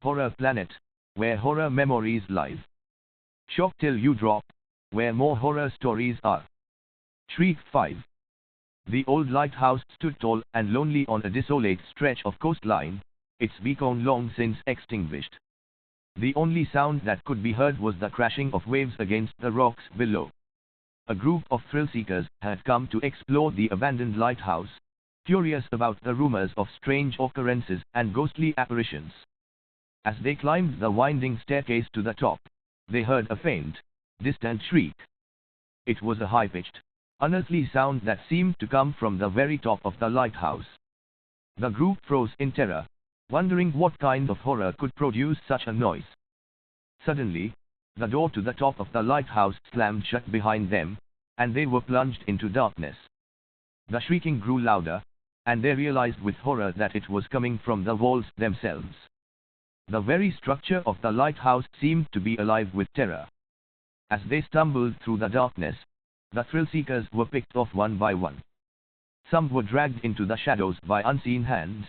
HORRORPLANET, where horror memories live. Shock till you drop, where more horror stories are. Shriek 5. The old lighthouse stood tall and lonely on a desolate stretch of coastline, its beacon long since extinguished. The only sound that could be heard was the crashing of waves against the rocks below. A group of thrill-seekers had come to explore the abandoned lighthouse, curious about the rumors of strange occurrences and ghostly apparitions. As they climbed the winding staircase to the top, they heard a faint, distant shriek. It was a high-pitched, unearthly sound that seemed to come from the very top of the lighthouse. The group froze in terror, wondering what kind of horror could produce such a noise. Suddenly, the door to the top of the lighthouse slammed shut behind them, and they were plunged into darkness. The shrieking grew louder, and they realized with horror that it was coming from the walls themselves. The very structure of the lighthouse seemed to be alive with terror. As they stumbled through the darkness, the thrill-seekers were picked off one by one. Some were dragged into the shadows by unseen hands,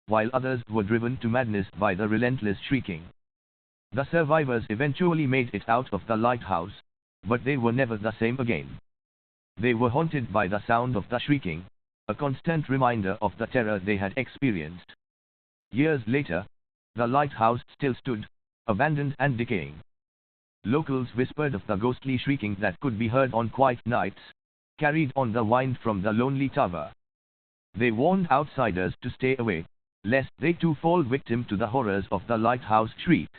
while others were driven to madness by the relentless shrieking. The survivors eventually made it out of the lighthouse, but they were never the same again. They were haunted by the sound of the shrieking, a constant reminder of the terror they had experienced. Years later, the lighthouse still stood, abandoned and decaying. Locals whispered of the ghostly shrieking that could be heard on quiet nights, carried on the wind from the lonely tower. They warned outsiders to stay away, lest they too fall victim to the horrors of the lighthouse shriek.